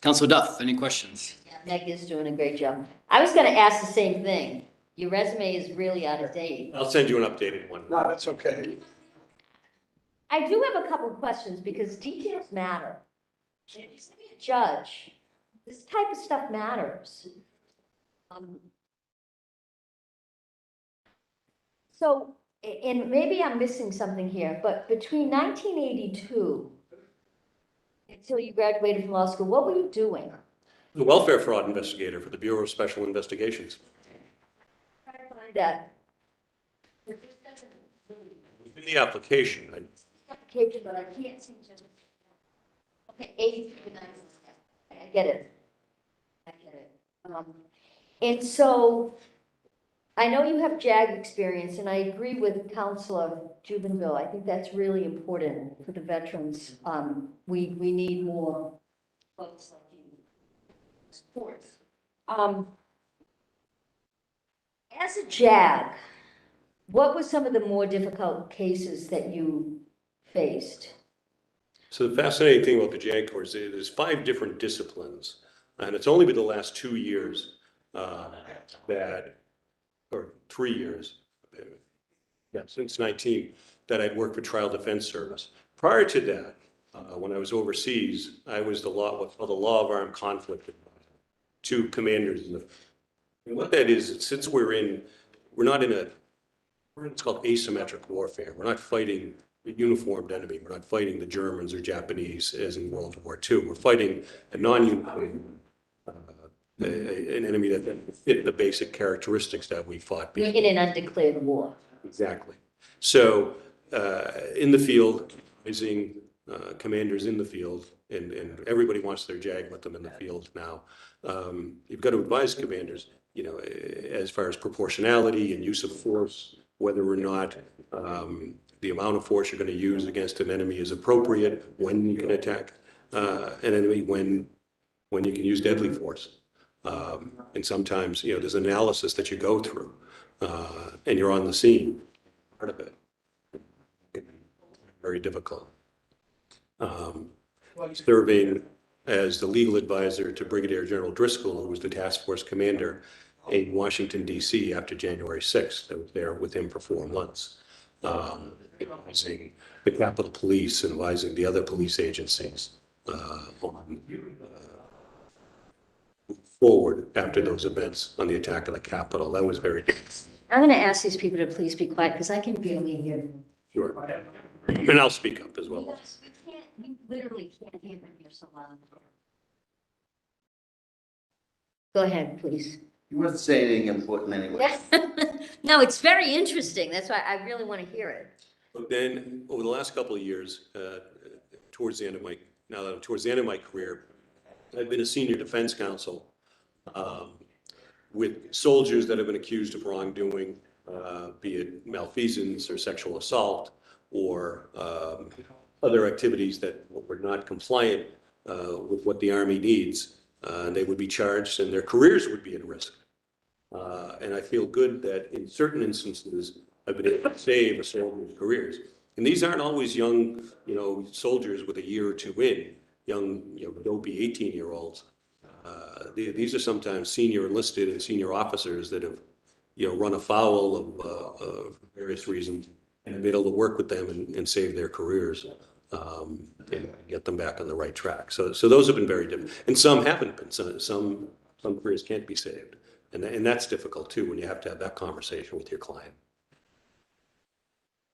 Counselor Duff, any questions? Meg is doing a great job. I was gonna ask the same thing. Your resume is really out of date. I'll send you an updated one. No, that's okay. I do have a couple of questions because details matter. If you're gonna be a judge, this type of stuff matters. So, and maybe I'm missing something here, but between 1982 until you graduated from law school, what were you doing? The welfare fraud investigator for the Bureau of Special Investigations. Trying to find that. In the application, Application, but I can't seem to. Okay, 83 to 90. I get it. I get it. And so I know you have JAG experience, and I agree with Counselor Jubenville. I think that's really important for the veterans. We need more folks like you. Sports. As a JAG, what were some of the more difficult cases that you faced? so the fascinating thing about the JAG course is there's 5 different disciplines, and it's only been the last 2 years or 3 years, since 19, that I'd worked for Trial Defense Service. Prior to that, when I was overseas, I was what's called the Law of Armed Conflict to commanders. And what that is, since we're not in it's called asymmetric warfare. We're not fighting a uniformed enemy. We're not fighting the Germans or Japanese as in World War II. We're fighting a non-uniformed, an enemy that fit the basic characteristics that we fought. You're in an undeclared war. Exactly. So in the field, raising commanders in the field, and everybody wants their JAG with them in the field now. You've got to advise commanders, as far as proportionality and use of force, whether or not the amount of force you're going to use against an enemy is appropriate, when you can attack an enemy, when you can use deadly force. And sometimes, there's analysis that you go through, and you're on the scene, part of it. Very difficult. Serving as the legal advisor to Brigadier General Driscoll, who was the task force commander in Washington, D.C. after January 6th. I was there with him for 4 months, advising the Capitol Police and advising the other police agencies on forward after those events on the attack of the Capitol. That was very difficult. I'm going to ask these people to please be quiet because I can barely hear them. Sure. And I'll speak up as well. You literally can't hear them, you're so loud. Go ahead, please. You wouldn't say anything important anyway. No, it's very interesting. That's why I really want to hear it. But then, over the last couple of years, towards the end of my career, I've been a senior defense counsel with soldiers that have been accused of wrongdoing, be it malfeasance or sexual assault or other activities that were not compliant with what the Army needs. They would be charged and their careers would be at risk. And I feel good that in certain instances, I've been able to save a soldier's careers. And these aren't always young, soldiers with a year or two in. young, dopey 18-year-olds. These are sometimes senior enlisted and senior officers that have, run afoul of various reasons and been able to work with them and save their careers, and get them back on the right track. So those have been very different. And some haven't been. Some careers can't be saved. And that's difficult too, when you have to have that conversation with your client.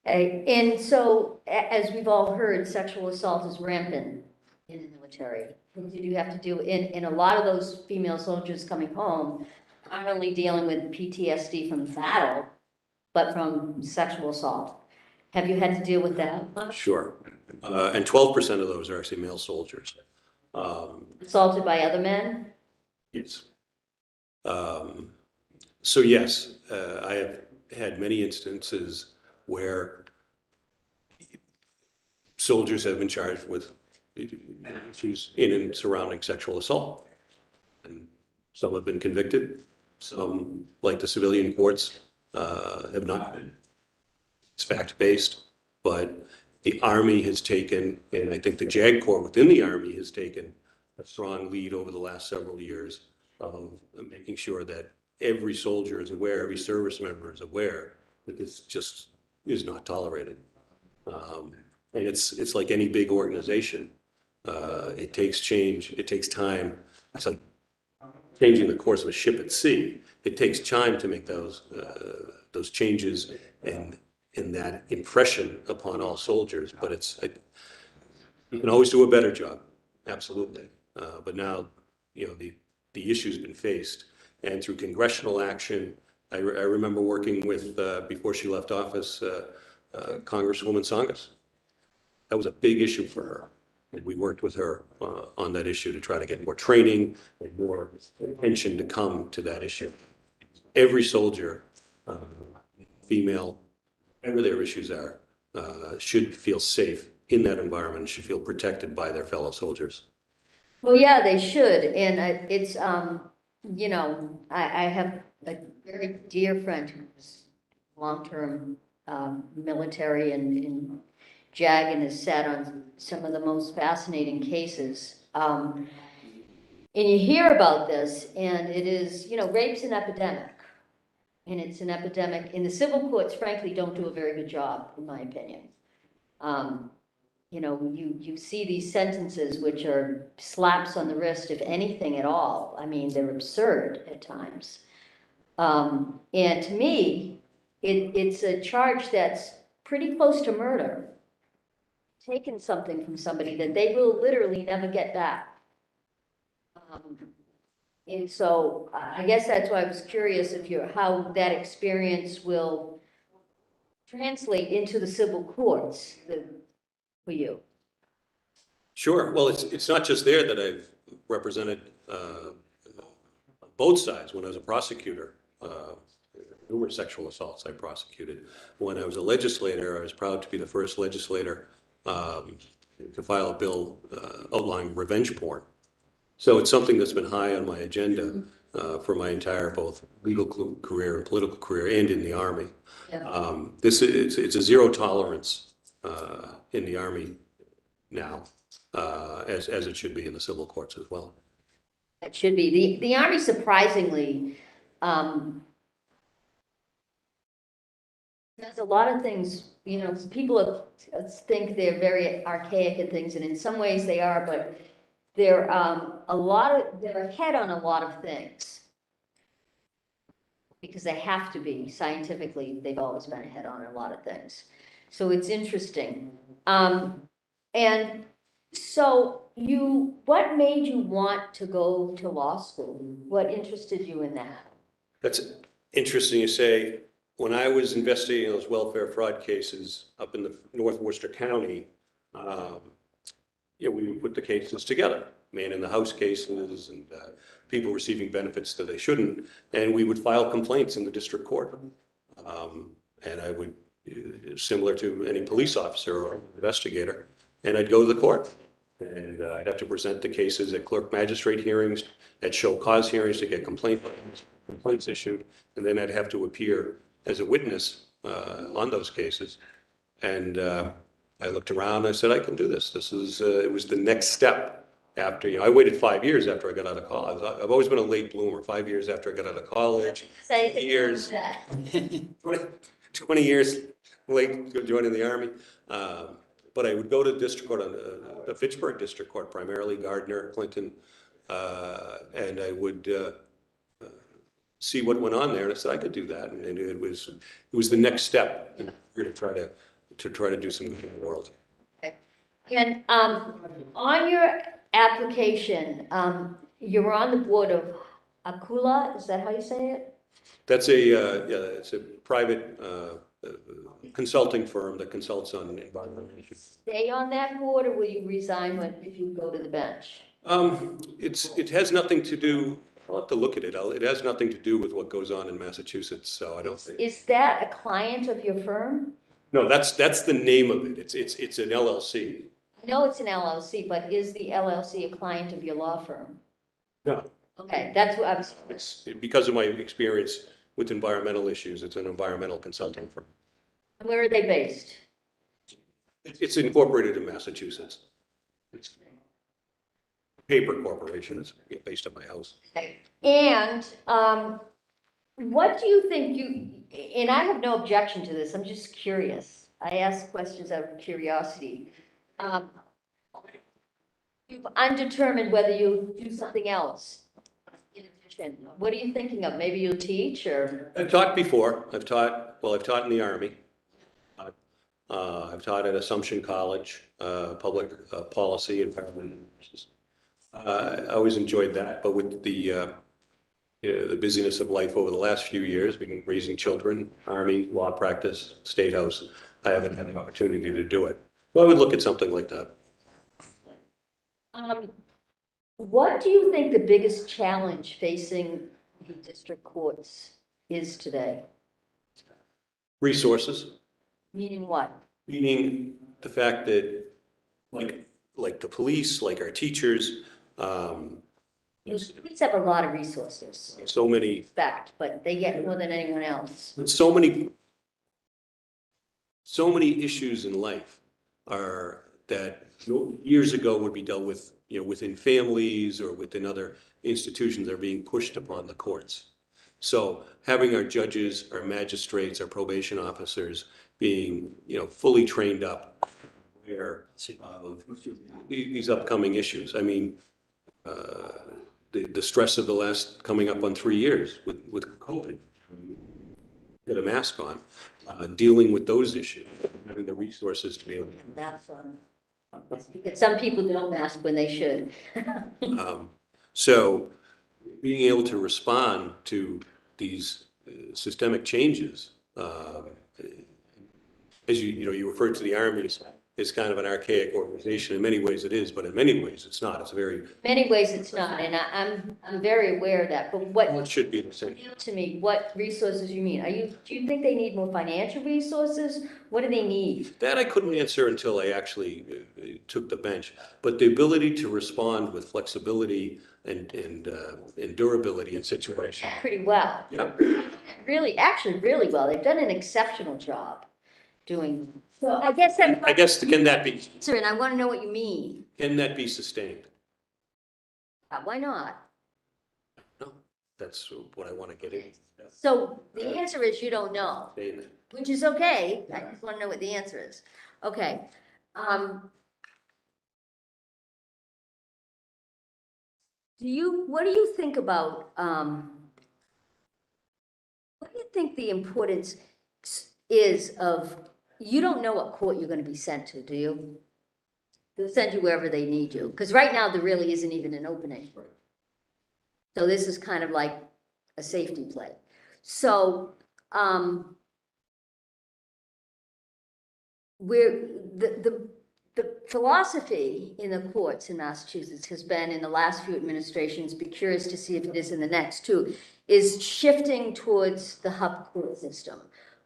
Okay, and so, as we've all heard, sexual assault is rampant in the military. What you have to do, in a lot of those female soldiers coming home, not only dealing with PTSD from battle, but from sexual assault. Have you had to deal with that much? Sure. And 12% of those are actually male soldiers. Assaulted by other men? Yes. So yes, I have had many instances where soldiers have been charged with issues in and surrounding sexual assault. And some have been convicted, some, like the civilian courts, have not been. It's fact-based, but the Army has taken, and I think the JAG Corps within the Army has taken a strong lead over the last several years of making sure that every soldier is aware, every service member is aware that this just is not tolerated. And it's like any big organization. It takes change, it takes time. It's like changing the course of a ship at sea. It takes time to make those changes and that impression upon all soldiers. But you can always do a better job, absolutely. But now, the issue's been faced, and through congressional action, I remember working with, before she left office, Congresswoman Tsongas. That was a big issue for her. And we worked with her on that issue to try to get more training and more attention to come to that issue. Every soldier, female, whatever their issues are, should feel safe in that environment, should feel protected by their fellow soldiers. Well, yeah, they should, and it's, I have a very dear friend who's long-term military and JAG and has sat on some of the most fascinating cases. And you hear about this, and it is, rape's an epidemic. And it's an epidemic, and the civil courts frankly don't do a very good job, in my opinion. You see these sentences which are slaps on the wrist, if anything at all. I mean, they're absurd at times. And to me, it's a charge that's pretty close to murder. Taking something from somebody that they will literally never get back. And so I guess that's why I was curious how that experience will translate into the civil courts for you. Sure. Well, it's not just there that I've represented both sides. When I was a prosecutor, numerous sexual assaults I prosecuted. When I was a legislator, I was proud to be the first legislator to file a bill outlining revenge porn. So it's something that's been high on my agenda for my entire both legal career and political career and in the Army. Yeah. It's a zero tolerance in the Army now, as it should be in the civil courts as well. It should be. The Army surprisingly does a lot of things, people think they're very archaic at things, and in some ways they are, but they're they're ahead on a lot of things. Because they have to be. Scientifically, they've always been ahead on a lot of things. So it's interesting. And so what made you want to go to law school? What interested you in that? That's Interesting you say. When I was investigating those welfare fraud cases up in the North Worcester County, we would put the cases together, man in the house cases and people receiving benefits that they shouldn't, and we would file complaints in the district court. And I would, similar to any police officer or investigator, and I'd go to the court. And I'd have to present the cases at clerk magistrate hearings, at show cause hearings to get complaints issued, and then I'd have to appear as a witness on those cases. And I looked around, I said, I can do this. This is, it was the next step after, I waited 5 years after I got out of college. I've always been a late bloomer, 5 years after I got out of college, Say years. that. 20 years late joining the Army. But I would go to district court, on the Fitchburg District Court, primarily Gardner, Clinton, and I would see what went on there, and I said I could do that, and it was the next step to try to do some good in the world. And on your application, you were on the board of Akula, is that how you say it? That's it's a private consulting firm that consults on environmental issues. Stay on that board, or will you resign if you go to the bench? It has nothing to do, I'll have to look at it. It has nothing to do with what goes on in Massachusetts, so I don't think. Is that a client of your firm? No, that's the name of it. It's an LLC. I know it's an LLC, but is the LLC a client of your law firm? No. Okay, that's what I was, It's because of my experience with environmental issues. It's an environmental consulting firm. where are they based? It's incorporated in Massachusetts. It's a paper corporation. It's based at my house. And what do you think and I have no objection to this, I'm just curious. I ask questions out of curiosity. You've undetermined whether you do something else in addition. What are you thinking of? Maybe you'll teach or? I've taught before. I've taught in the Army. I've taught at Assumption College, public policy and environmental issues. I always enjoyed that, but with the busyness of life over the last few years, been raising children, Army, law practice, State House, I haven't had the opportunity to do it. Well, I would look at something like that. What do you think the biggest challenge facing the district courts is today? Resources, Meaning what? meaning the fact that like the police, like our teachers, Police have a lot of resources, so many, fact, but they get more than anyone else. so many issues in life are that years ago would be dealt with, within families or within other institutions that are being pushed upon the courts. So having our judges, our magistrates, our probation officers being, fully trained up where these upcoming issues. I mean, the stress of the last coming up on 3 years with COVID, get a mask on, dealing with those issues, having the resources to be able to. That's because some people don't mask when they should. So being able to respond to these systemic changes, as you referred to the Army as kind of an archaic organization. In many ways it is, but in many ways it's not. It's very. Many ways it's not, and I'm very aware of that, but It should be the same. to me, what resources you mean? Do you think they need more financial resources? What do they need? That I couldn't answer until I actually took the bench. But the ability to respond with flexibility and durability in situations. Pretty well. Yeah. Really, actually really well. They've done an exceptional job doing. So I guess Can that be and I want to know what you mean. sustained? Why not? No, that's what I want to get into. So the answer is you don't know, Saying that. which is okay. I just want to know what the answer is. Okay. What do you think about, what do you think the importance is of, you don't know what court you're going to be sent to, do you? They'll send you wherever they need you, because right now there really isn't even an opening. So this is kind of like a safety play. So, the philosophy in the courts in Massachusetts has been, in the last few administrations, be curious to see if it is in the next too, is shifting towards the hub court system.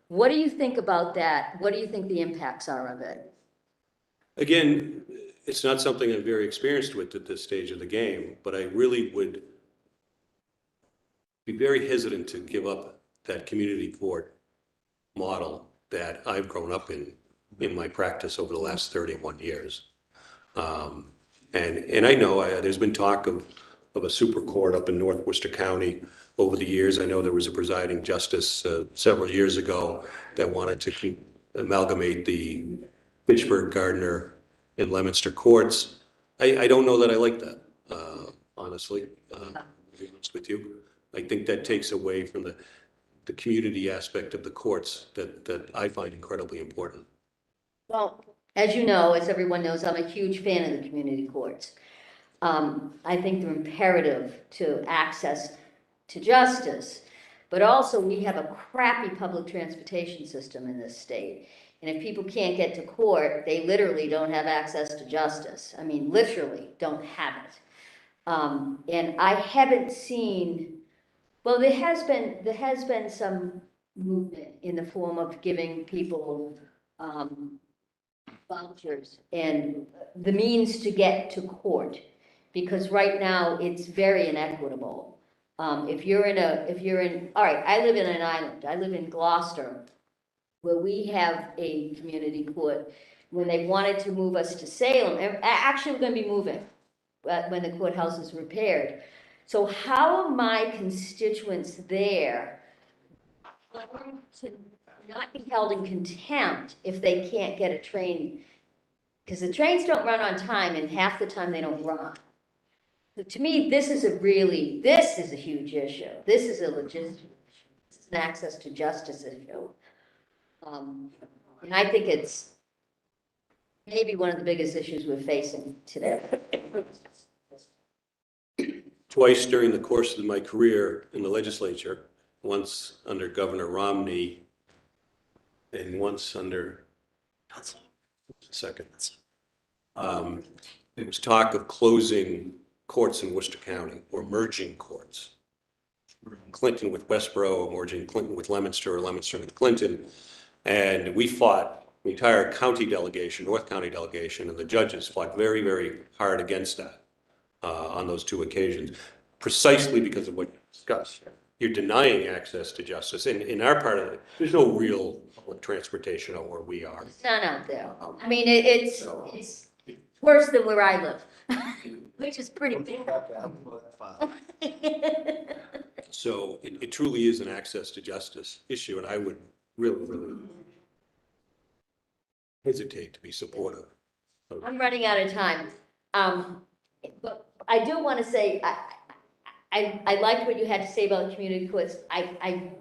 What do you think about that? What do you think the impacts are of it? Again, it's not something I'm very experienced with at this stage of the game, but I really would be very hesitant to give up that community court model that I've grown up in in my practice over the last 31 years. And I know there's been talk of a super court up in North Worcester County over the years. I know there was a presiding justice several years ago that wanted to amalgamate the Fitchburg, Gardner, and Leominster courts. I don't know that I like that, honestly, to be honest with you. I think that takes away from the community aspect of the courts that I find incredibly important. Well, as you know, as everyone knows, I'm a huge fan of the community courts. I think they're imperative to access to justice, but also we have a crappy public transportation system in this state. And if people can't get to court, they literally don't have access to justice. I mean, literally don't have it. And I haven't seen, well, there has been some movement in the form of giving people, vouchers and the means to get to court. Because right now, it's very inequitable. If you're in, all right, I live in an island, I live in Gloucester, where we have a community court. When they wanted to move us to Salem, actually, we're gonna be moving, when the courthouse is repaired. So how are my constituents there going to not be held in contempt if they can't get a train? Because the trains don't run on time, and half the time they don't run. So to me, this is a huge issue. This is a legitimate issue. This is an access to justice issue. And I think it's maybe one of the biggest issues we're facing today. Twice during the course of my career in the legislature, once under Governor Romney and once under there was talk of closing courts in Worcester County or merging courts. Clinton with Westboro, merging Clinton with Leominster, or Leominster with Clinton. And we fought, the entire county delegation, North County delegation, and the judges fought very, very hard against that on those two occasions, precisely because of what you discussed. You're denying access to justice. In our part of it, there's no real public transportation out where we are. It's none out there. I mean, it's worse than where I live, which is pretty big. So it truly is an access to justice issue, and I would really, really hesitate to be supportive. I'm running out of time. But I do want to say, I liked what you had to say about the community courts. I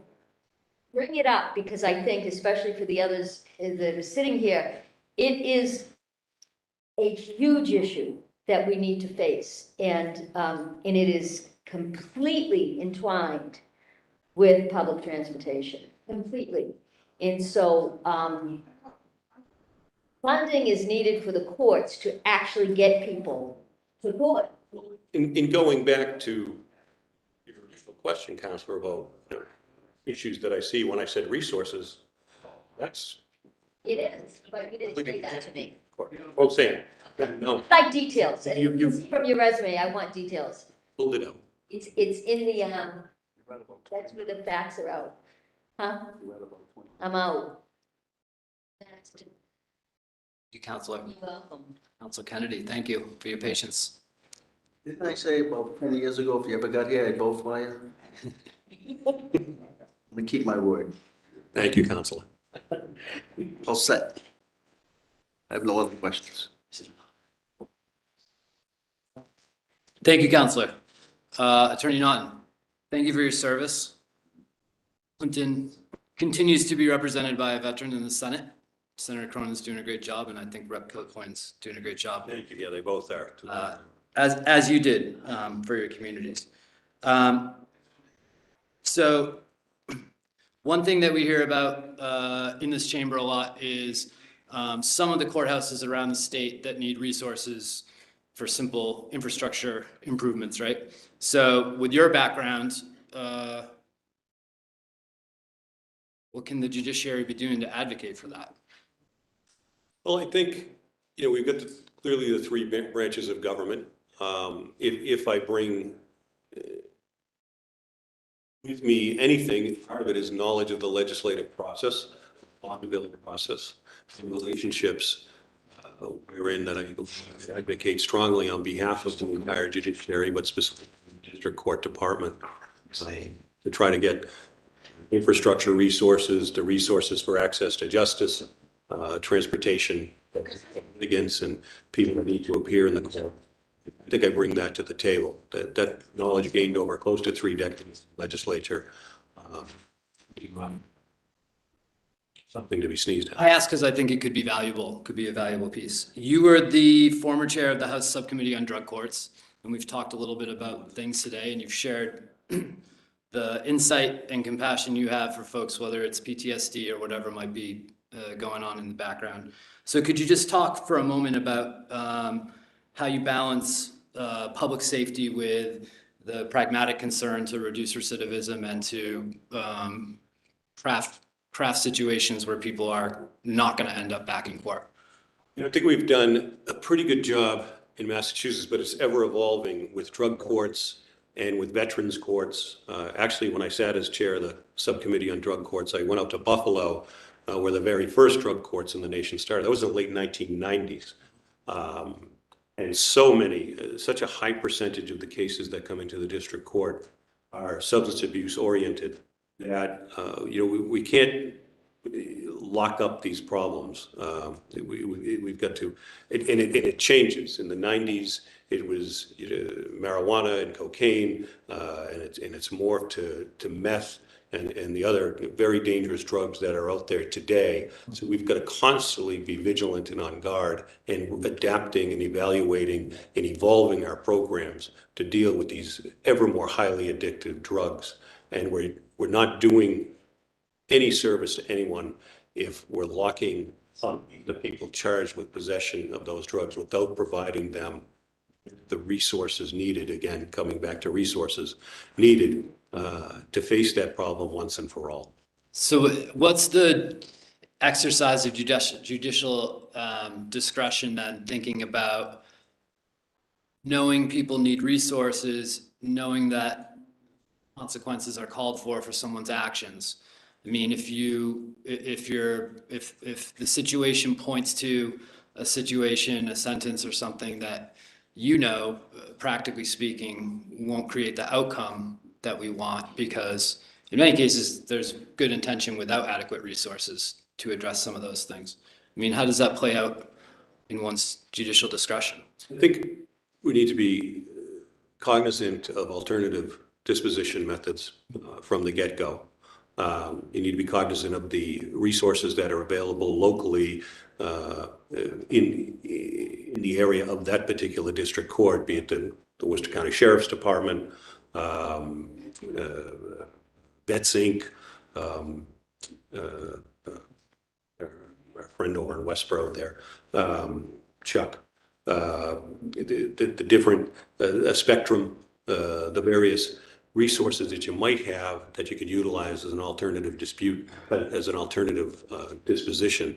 bring it up because I think, especially for the others that are sitting here, it is a huge issue that we need to face. And it is completely entwined with public transportation, completely. And so funding is needed for the courts to actually get people to court. In going back to your initial question, Counselor, about issues that I see when I said resources, that's. It is, but you didn't say that to me. Oh, Sam, no, Like details, and You- from your resume, I want details. pulled it out. It's in the, that's where the facts are out. Huh? I'm out. Next. You, Counselor. You're welcome. Counselor Kennedy, thank you for your patience. Didn't I say about 20 years ago, if you ever got here, I'd vote for you? I'm gonna keep my word. Thank you, Counselor. All set. I have no other questions. Thank you, Counselor. Attorney Naughton, thank you for your service. Clinton continues to be represented by a veteran in the Senate. Senator Cronin's doing a great job, and I think Rep. Kilcoyne's doing a great job. Thank you. Yeah, they both are. As you did for your communities. So one thing that we hear about in this chamber a lot is some of the courthouses around the state that need resources for simple infrastructure improvements, right? So with your background, what can the judiciary be doing to advocate for that? Well, I think, we've got clearly the three branches of government. If I bring with me anything, part of it is knowledge of the legislative process. ongoing process, and relationships wherein that I advocate strongly on behalf of the entire judiciary, but specifically the district court department, to try to get infrastructure resources, the resources for access to justice, transportation, litigants, and people that need to appear in the court. I think I bring that to the table, that knowledge gained over close to 3 decades in the legislature. Something to be sneezed at. I ask because I think it could be valuable, could be a valuable piece. You were the former chair of the House Subcommittee on Drug Courts, and we've talked a little bit about things today, and you've shared the insight and compassion you have for folks, whether it's PTSD or whatever might be going on in the background. So could you just talk for a moment about how you balance public safety with the pragmatic concern to reduce recidivism and to craft situations where people are not going to end up back in court? I think we've done a pretty good job in Massachusetts, but it's ever evolving with drug courts and with veterans courts. Actually, when I sat as chair of the subcommittee on drug courts, I went out to Buffalo, where the very first drug courts in the nation started. That was in the late 1990s. And such a high percentage of the cases that come into the district court are substance abuse oriented that, we can't lock up these problems. We've got to, and it changes. In the 90s, it was marijuana and cocaine, and it's morphed to meth and the other very dangerous drugs that are out there today. So we've got to constantly be vigilant and on guard and adapting and evaluating and evolving our programs to deal with these ever more highly addictive drugs. And we're not doing any service to anyone if we're locking up the people charged with possession of those drugs without providing them the resources needed, again, coming back to resources needed to face that problem once and for all. So what's the exercise of judicial discretion then, thinking about knowing people need resources, knowing that consequences are called for someone's actions? I mean, if the situation points to a situation, a sentence or something that, practically speaking, won't create the outcome that we want, because in many cases, there's good intention without adequate resources to address some of those things. I mean, how does that play out in one's judicial discretion? I think we need to be cognizant of alternative disposition methods from the get-go. You need to be cognizant of the resources that are available locally in the area of that particular district court, be it the Worcester County Sheriff's Department, Vets Inc., our friend over in Westboro there, Chuck, the different spectrum, the various resources that you might have that you could utilize as an alternative dispute, as an alternative disposition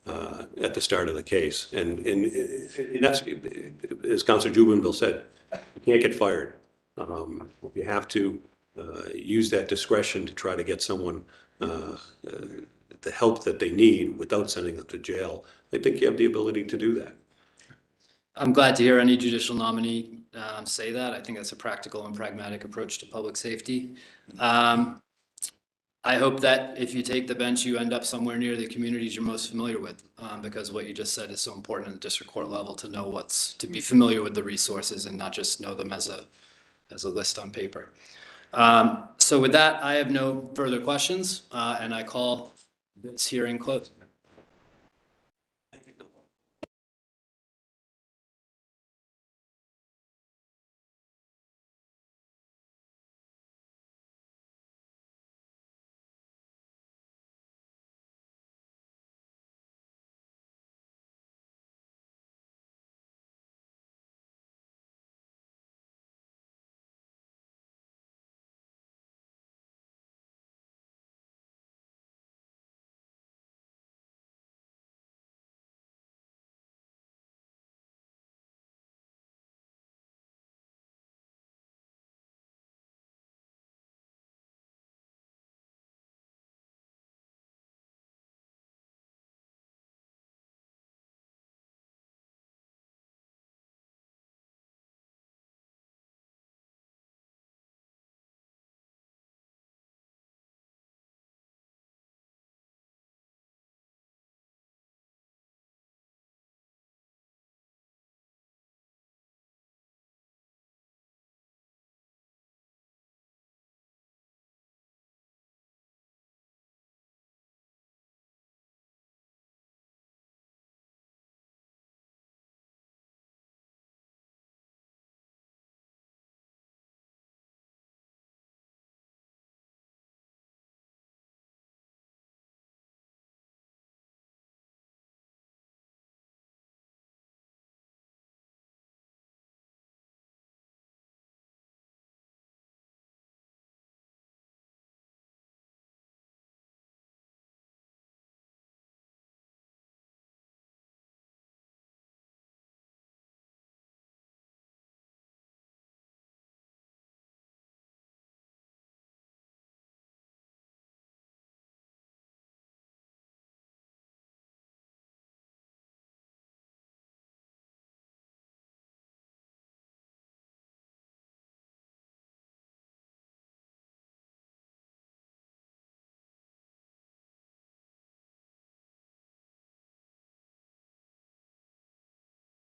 at the start of the case. And that's, as Councilor Jubenville said, you can't get fired. You have to use that discretion to try to get someone the help that they need without sending them to jail. I think you have the ability to do that. I'm glad to hear any judicial nominee say that. I think that's a practical and pragmatic approach to public safety. I hope that if you take the bench, you end up somewhere near the communities you're most familiar with, because what you just said is so important at the district court level, to know to be familiar with the resources and not just know them as a list on paper. So with that, I have no further questions, and I call this hearing closed.